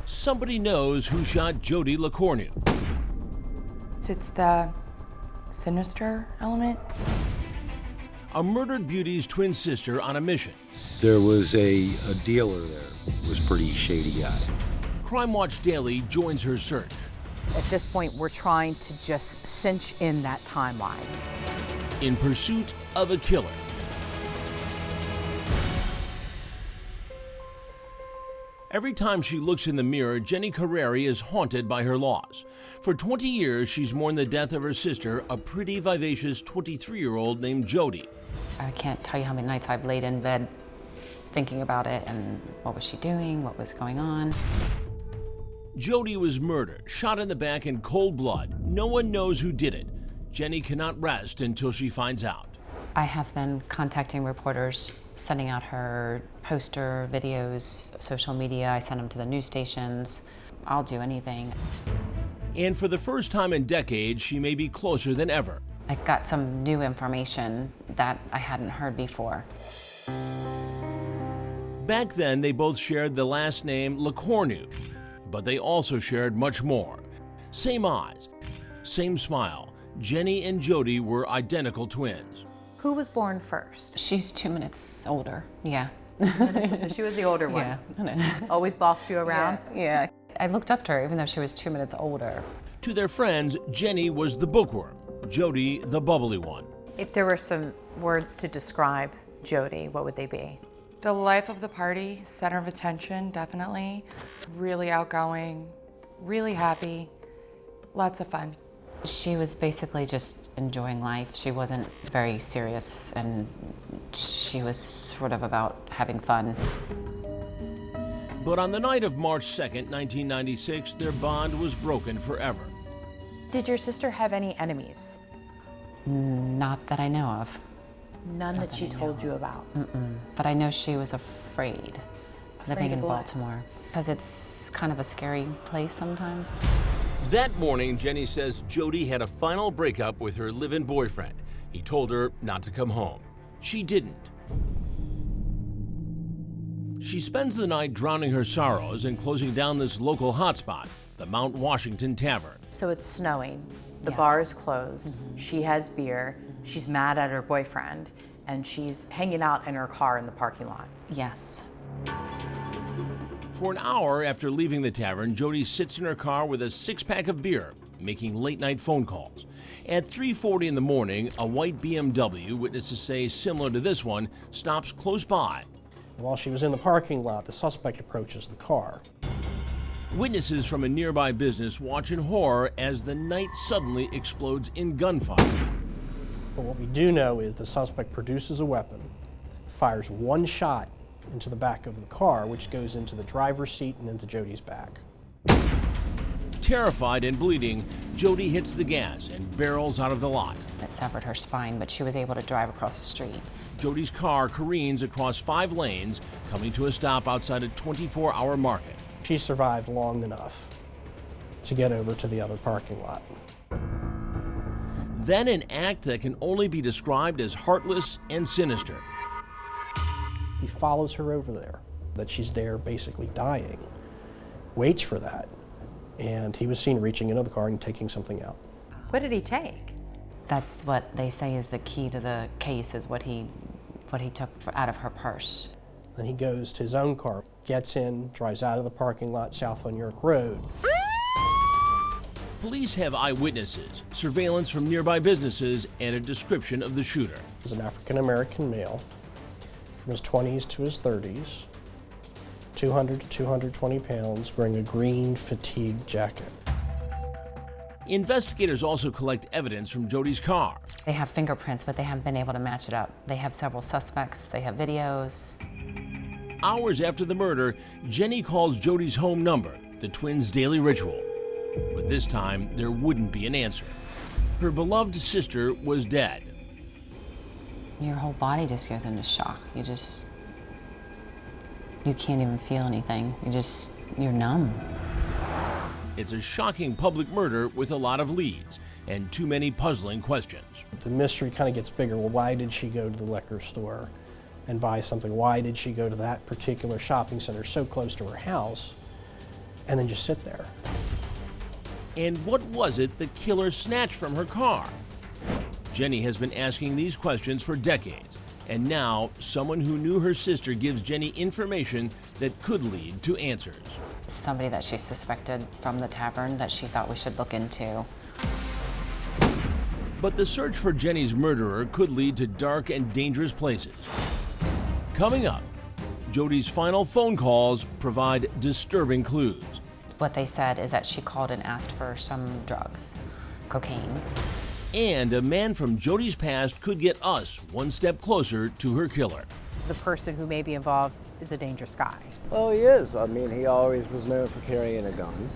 somebody knows who shot Jody LeCornu. It's the sinister element. A murdered beauty's twin sister on a mission. There was a dealer there. Was pretty shady guy. Crime Watch Daily joins her search. At this point, we're trying to just cinch in that timeline. In pursuit of a killer. Every time she looks in the mirror, Jenny Carrieri is haunted by her loss. For 20 years, she's mourned the death of her sister, a pretty vivacious 23-year-old named Jody. I can't tell you how many nights I've laid in bed thinking about it and what was she doing, what was going on. Jody was murdered, shot in the back in cold blood. No one knows who did it. Jenny cannot rest until she finds out. I have been contacting reporters, sending out her poster, videos, social media. I send them to the news stations. I'll do anything. And for the first time in decades, she may be closer than ever. I've got some new information that I hadn't heard before. Back then, they both shared the last name LeCornu, but they also shared much more. Same eyes, same smile. Jenny and Jody were identical twins. Who was born first? She's 2 minutes older, yeah. So she was the older one. Yeah. Always bossed you around? Yeah. I looked up to her even though she was 2 minutes older. To their friends, Jenny was the bookworm, Jody the bubbly one. If there were some words to describe Jody, what would they be? The life of the party, center of attention, definitely. Really outgoing, really happy, lots of fun. She was basically just enjoying life. She wasn't very serious, and she was sort of about having fun. But on the night of March 2nd, 1996, their bond was broken forever. Did your sister have any enemies? Not that I know of. None that she told you about? But I know she was afraid living in of what? Baltimore, because it's kind of a scary place sometimes. That morning, Jenny says Jody had a final breakup with her live-in boyfriend. He told her not to come home. She didn't. She spends the night drowning her sorrows and closing down this local hotspot, the Mount Washington Tavern. So it's snowing, the Yes. bar is closed, she has beer, she's mad at her boyfriend, and she's hanging out in her car in the parking lot. Yes. For an hour after leaving the tavern, Jody sits in her car with a six-pack of beer, making late-night phone calls. At 3:40 in the morning, a white BMW, witnesses say similar to this one, stops close by. While she was in the parking lot, the suspect approaches the car. Witnesses from a nearby business watch in horror as the night suddenly explodes in gunfire. But what we do know is the suspect produces a weapon, fires one shot into the back of the car, which goes into the driver's seat and into Jody's back. Terrified and bleeding, Jody hits the gas and barrels out of the lot. It severed her spine, but she was able to drive across the street. Jody's car careens across 5 lanes, coming to a stop outside a 24-hour market. She survived long enough to get over to the other parking lot. Then an act that can only be described as heartless and sinister. He follows her over there, that she's there basically dying, waits for that, and he was seen reaching into the car and taking something out. What did he take? That's what they say is the key to the case, is what he took out of her purse. Then he goes to his own car, gets in, drives out of the parking lot south on York Road. Police have eyewitnesses, surveillance from nearby businesses, and a description of the shooter. He's an African-American male, from his 20s to his 30s, 200 to 220 pounds, wearing a green fatigue jacket. Investigators also collect evidence from Jody's car. They have fingerprints, but they haven't been able to match it up. They have several suspects, they have videos. Hours after the murder, Jenny calls Jody's home number, the twins' daily ritual. But this time, there wouldn't be an answer. Her beloved sister was dead. Your whole body just goes into shock. You can't even feel anything. You're numb. It's a shocking public murder with a lot of leads and too many puzzling questions. The mystery kind of gets bigger. Well, why did she go to the liquor store and buy something? Why did she go to that particular shopping center so close to her house and then just sit there. And what was it the killer snatched from her car? Jenny has been asking these questions for decades, and now someone who knew her sister gives Jenny information that could lead to answers. Somebody that she suspected from the tavern that she thought we should look into. But the search for Jenny's murderer could lead to dark and dangerous places. Coming up, Jody's final phone calls provide disturbing clues. What they said is that she called and asked for some drugs, cocaine. And a man from Jody's past could get us one step closer to her killer. The person who may be involved is a dangerous guy. Oh, he is. I mean, he always was known for carrying a gun.